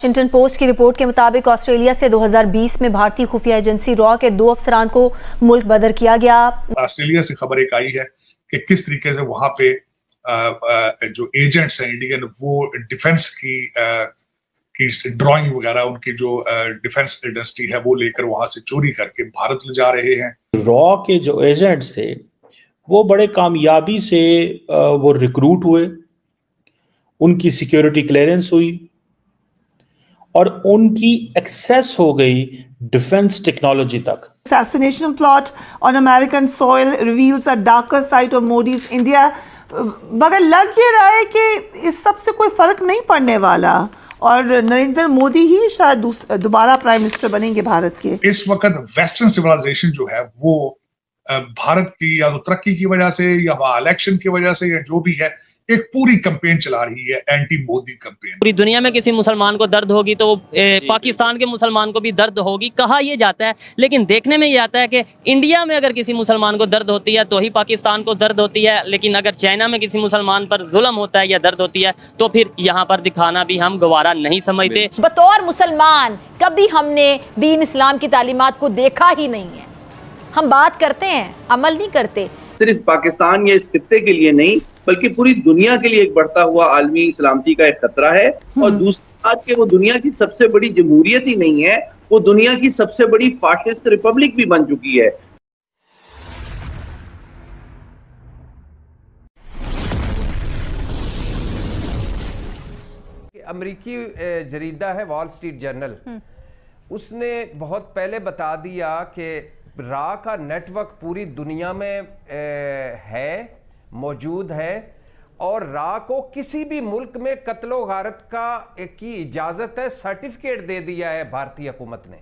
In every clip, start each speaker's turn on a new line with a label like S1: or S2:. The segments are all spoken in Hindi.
S1: वाशिंगटन पोस्ट की रिपोर्ट के मुताबिक ऑस्ट्रेलिया से 2020 में भारतीय खुफिया एजेंसी रॉ के 2 अफसरान को मुल्क बदर किया गया।
S2: ऑस्ट्रेलिया से खबर एक आई है कि किस तरीके से वहां पे जो एजेंट्स हैं इंडियन, वो डिफेंस की ड्राइंग वगैरह, उनकी जो डिफेंस इंडस्ट्री है वो लेकर वहां से चोरी करके भारत ले जा रहे हैं।
S3: रॉ के जो एजेंट्स थे वो बड़े कामयाबी से वो रिक्रूट हुए, उनकी सिक्योरिटी क्लियरेंस हुई और उनकी एक्सेस हो गई डिफेंस टेक्नोलॉजी तक।
S4: Assassination plot on American soil reveals a darker side of Modi's India. मगर लग ये रहा है कि इस सब से कोई फर्क नहीं पड़ने वाला और नरेंद्र मोदी ही शायद दोबारा प्राइम मिनिस्टर बनेंगे भारत के।
S2: इस वक्त वेस्टर्न सिविलाइजेशन जो है वो भारत की या तो तरक्की की वजह से या इलेक्शन की वजह से या जो भी है, एक पूरी कैंपेन चला रही है, एंटी मोदी कैंपेन।
S5: पूरी दुनिया में किसी मुसलमान को दर्द होगी तो पाकिस्तान के मुसलमान को भी दर्द होगी, कहा यह जाता है। लेकिन देखने में ये आता है कि इंडिया में अगर किसी मुसलमान को दर्द होती है तो ही पाकिस्तान को दर्द होती है, लेकिन अगर चाइना में किसी मुसलमान पर जुल्म होता है या दर्द होती है तो फिर यहाँ पर दिखाना भी हम गवारा नहीं समझते।
S6: बतौर मुसलमान कभी हमने दीन इस्लाम की तालीमात को देखा ही नहीं है। हम बात करते हैं, अमल नहीं करते।
S7: सिर्फ पाकिस्तान या इस खित्ते के लिए नहीं बल्कि पूरी दुनिया के लिए एक बढ़ता हुआ आलमी सलामती का एक खतरा है। और दूसरी बात कि वो दुनिया की सबसे बड़ी जमहूरियत ही नहीं है, वो दुनिया की सबसे बड़ी फाशिस्ट रिपब्लिक भी बन चुकी है।
S8: अमेरिकी जरीदा है वॉल स्ट्रीट जर्नल, उसने बहुत पहले बता दिया कि रा का नेटवर्क पूरी दुनिया में है, मौजूद है और रा को किसी भी मुल्क में कत्लो गारत की इजाज़त है, सर्टिफिकेट दे दिया है भारतीय हुकूमत ने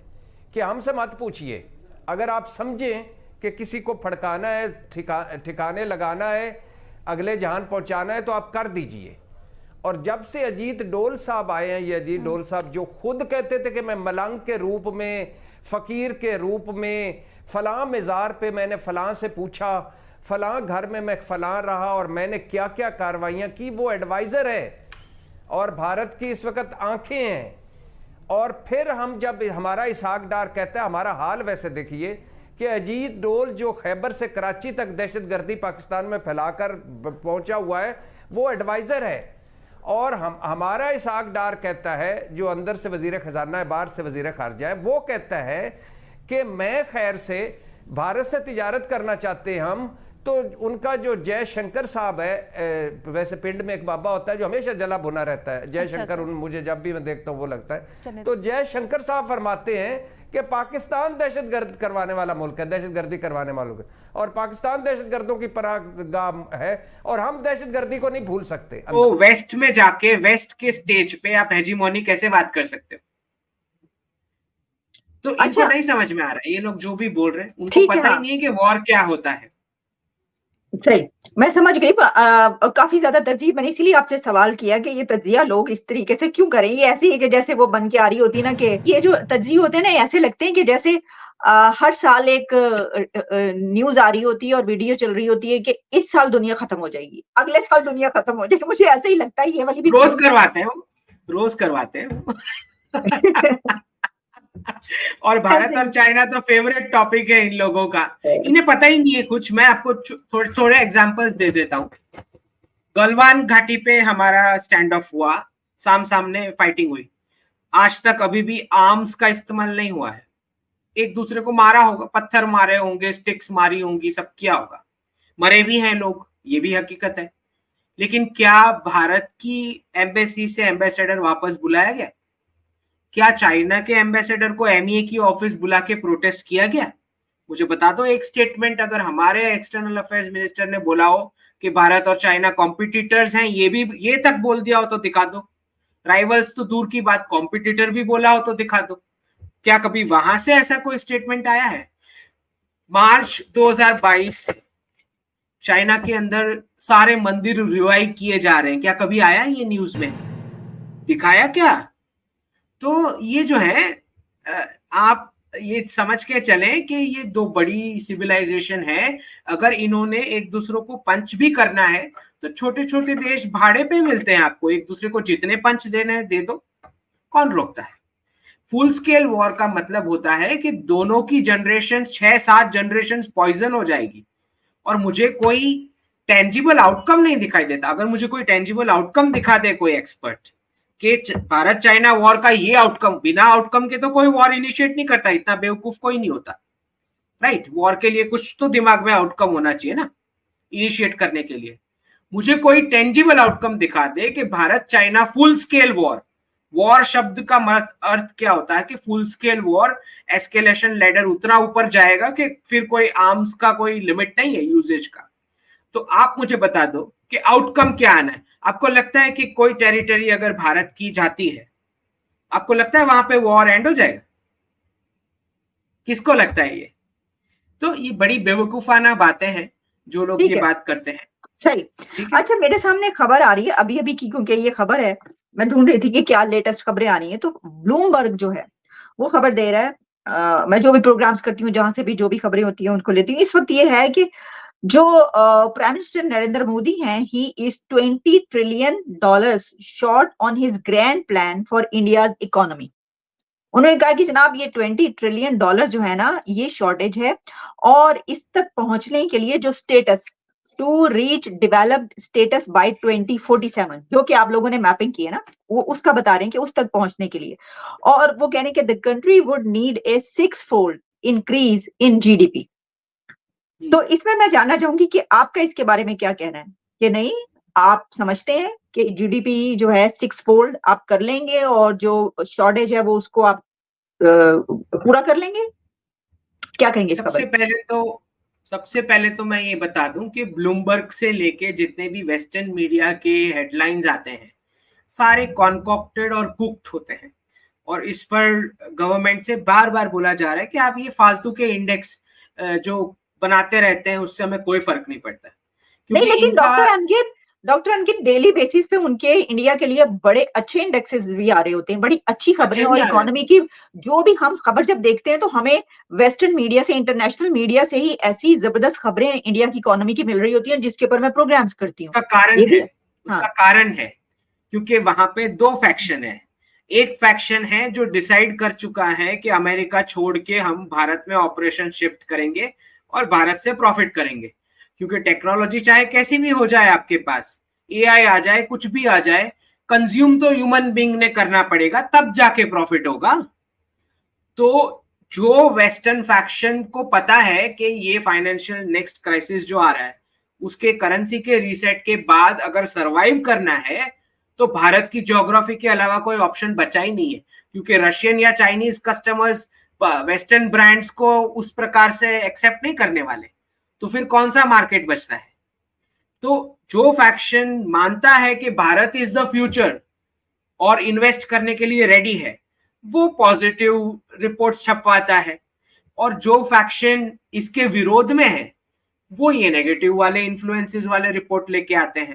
S8: कि हमसे मत पूछिए, अगर आप समझें कि किसी को फड़काना है, ठिकाने लगाना है, अगले जहान पहुंचाना है तो आप कर दीजिए। और जब से अजीत डोल साहब आए हैं, ये अजीत डोल साहब जो खुद कहते थे कि मैं मलंग के रूप में, फ़कीर के रूप में, फलां मज़ार पे मैंने फलां से पूछा, फलां घर में मैं फलां रहा और मैंने क्या क्या कार्रवाइयाँ की, वो एडवाइज़र है और भारत की इस वक्त आंखें हैं। और फिर हम जब हमारा इसहाक डार कहता है, हमारा हाल वैसे देखिए कि अजीत डोल जो खैबर से कराची तक दहशतगर्दी पाकिस्तान में फैलाकर पहुंचा हुआ है, वो एडवाइज़र है। और हमारा इसहाक डार कहता है, जो अंदर से वजीर खजाना है, बाहर से वजीर खारजा है, वो कहता है कि मैं खैर से भारत से तिजारत करना चाहते हैं हम। तो उनका जो जयशंकर साहब है, वैसे पिंड में एक बाबा होता है जो हमेशा जला भुना रहता है, जयशंकर, मुझे जब भी मैं देखता हूँ वो लगता है। तो जयशंकर साहब फरमाते हैं कि पाकिस्तान दहशतगर्द करवाने वाला मुल्क है, दहशतगर्दी करवाने वाला मुल्क है और पाकिस्तान दहशतगर्दों की पनाहगाह है और हम दहशतगर्दी को नहीं भूल सकते।
S9: तो वेस्ट में जाके वेस्ट के स्टेज पे आप हेजीमोनी कैसे बात कर सकते हो? तो इनको नहीं समझ में आ रहा है, ये लोग जो भी बोल रहे हैं उनको पता ही नहीं है कि वॉर क्या होता है।
S10: सही, मैं समझ गई। काफी ज्यादा तज्जिया, मैंने इसीलिए आपसे सवाल किया कि ये तज्जिया लोग इस तरीके से क्यों करें। ये ऐसे ही कि जैसे वो बन के आ रही होती है ना, कि ये जो तज्जिया होते हैं ना, ऐसे लगते हैं कि जैसे हर साल एक न्यूज आ रही होती है और वीडियो चल रही होती है कि इस साल दुनिया खत्म हो जाएगी, अगले साल दुनिया खत्म हो जाएगी। मुझे ऐसे ही लगता है ये वाली भी
S9: रोज करवाते हैं और भारत और चाइना तो फेवरेट टॉपिक है इन लोगों का, इन्हें पता ही नहीं है कुछ। मैं आपको थोड़े एग्जांपल्स दे देता हूँ। गलवान घाटी पे हमारा स्टैंड ऑफ हुआ, सामने फाइटिंग हुई, आज तक अभी भी आर्म्स का इस्तेमाल नहीं हुआ है। एक दूसरे को मारा होगा, पत्थर मारे होंगे, स्टिक्स मारी होंगी, सब किया होगा, मरे भी हैं लोग, ये भी हकीकत है। लेकिन क्या भारत की एम्बेसी से एम्बेसडर वापस बुलाया गया? क्या चाइना के एम्बेसडर को एमईए की ऑफिस बुला के प्रोटेस्ट किया गया? मुझे बता दो एक स्टेटमेंट, अगर हमारे एक्सटर्नल अफेयर्स मिनिस्टर ने बोला हो कि भारत और चाइना कॉम्पिटिटर्स हैं, ये तक बोल दिया हो तो दिखा दो। राइवल्स तो दूर की बात, कॉम्पिटिटर भी बोला हो तो दिखा दो। क्या कभी वहां से ऐसा कोई स्टेटमेंट आया है? मार्च 2022 चाइना के अंदर सारे मंदिर रिवाइव किए जा रहे हैं, क्या कभी आया ये न्यूज में? दिखाया क्या? तो ये जो है, आप ये समझ के चलें कि ये दो बड़ी सिविलाइजेशन है। अगर इन्होंने एक दूसरे को पंच भी करना है तो छोटे छोटे देश भाड़े पे मिलते हैं, आपको एक दूसरे को जितने पंच देने हैं दे दो। कौन रोकता है? फुल स्केल वॉर का मतलब होता है कि दोनों की जनरेशन 6-7 जनरेशन पॉइजन हो जाएगी और मुझे कोई टेंजिबल आउटकम नहीं दिखाई देता। अगर मुझे कोई टेंजिबल आउटकम दिखा दे कोई एक्सपर्ट कि भारत चाइना वॉर का ये आउटकम, बिना आउटकम के तो कोई वॉर इनिशिएट नहीं करता, इतना बेवकूफ कोई नहीं होता, राइट? वॉर के लिए कुछ तो दिमाग में आउटकम होना चाहिए ना इनिशिएट करने के लिए। मुझे कोई टेंजिबल आउटकम दिखा दे कि Bharat China full scale war, war शब्द का अर्थ क्या होता है कि full scale war, escalation ladder उतना ऊपर जाएगा कि फिर कोई आर्म्स का कोई लिमिट नहीं है यूजेज का। तो आप मुझे बता दो कि आउटकम क्या आना है। आपको लगता है कि कोई टेरिटरी अगर भारत की जाती है, आपको लगता है वहां पे वॉर एंड हो जाएगा? किसको लगता है ये? तो ये बड़ी बेवकूफाना बातें हैं जो लोग ये बात करते हैं।
S10: सही। अच्छा, मेरे सामने खबर आ रही है अभी अभी की, क्योंकि ये खबर है, मैं ढूंढ रही थी कि क्या लेटेस्ट खबरें आ रही हैं। तो ब्लूमबर्ग जो है वो खबर दे रहा है, मैं जो भी प्रोग्राम्स करती हूँ जहां से भी जो भी खबरें होती हैं उनको लेती हूँ। इस वक्त ये है कि जो प्राइम मिनिस्टर नरेंद्र मोदी हैं, he is $20 trillion short on his grand plan for India's economy. उन्होंने कहा कि जनाब ये $20 ट्रिलियन जो है ना, ये शॉर्टेज है, और इस तक पहुंचने के लिए जो status to reach developed status by 2047, जो कि आप लोगों ने मैपिंग की है ना, वो उसका बता रहे हैं कि उस तक पहुंचने के लिए, और वो कह रहे हैं कि the country would need a 6-fold increase in GDP. तो इसमें मैं जानना चाहूंगी कि आपका इसके बारे में क्या कहना है, कि नहीं आप समझते हैं कि जीडीपी जो है 6-fold आप कर लेंगे और जो शॉर्टेज है वो उसको आप पूरा कर लेंगे? क्या कहेंगे?
S9: सबसे पहले तो मैं ये बता दूं कि ब्लूमबर्ग से लेके जितने भी वेस्टर्न मीडिया के हेडलाइंस आते हैं सारे कॉन्कॉक्टेड और कुक्ड होते हैं, और इस पर गवर्नमेंट से बार बार बोला जा रहा है कि आप ये फालतू के इंडेक्स जो बनाते रहते हैं उससे हमें कोई फर्क नहीं पड़ता।
S10: नहीं, लेकिन डॉक्टर अंकित डेली बेसिस पे उनके इंडिया के लिए बड़े अच्छे इंडेक्सेस भी आ रहे होते हैं, बड़ी अच्छी खबरें, और इकोनॉमी की जो भी हम खबर जब देखते हैं तो हमें वेस्टर्न मीडिया से, इंटरनेशनल मीडिया से ही ऐसी जबरदस्त खबरें इंडिया की इकोनॉमी की मिल रही होती हैं जिसके ऊपर मैं प्रोग्राम्स करती हूँ।
S9: उसका कारण है क्योंकि वहां पे दो फैक्शन है। एक फैक्शन है जो डिसाइड कर चुका है कि अमेरिका छोड़ के हम भारत में ऑपरेशन शिफ्ट करेंगे और भारत से प्रॉफिट करेंगे, क्योंकि टेक्नोलॉजी चाहे कैसी भी हो जाए, आपके पास एआई आ जाए, कुछ भी आ जाए, कंज्यूम तो ह्यूमन बीइंग ने करना पड़ेगा, तब जाके प्रॉफिट होगा। तो जो वेस्टर्न फैक्शन को पता है कि ये फाइनेंशियल नेक्स्ट क्राइसिस जो आ रहा है उसके करेंसी के रीसेट के बाद अगर सरवाइव करना है तो भारत की ज्योग्राफी के अलावा कोई ऑप्शन बचा ही नहीं है, क्योंकि रशियन या चाइनीज कस्टमर्स वेस्टर्न ब्रांड्स को उस प्रकार से एक्सेप्ट नहीं करने वाले, तो फिर कौन सा मार्केट बचता है? तो जो फैक्शन मानता है कि भारत इज द फ्यूचर और इन्वेस्ट करने के लिए रेडी है, वो पॉजिटिव रिपोर्ट्स छपवाता है, और जो फैक्शन इसके विरोध में है वो ये नेगेटिव वाले, इन्फ्लुएंसेस वाले रिपोर्ट लेके आते हैं।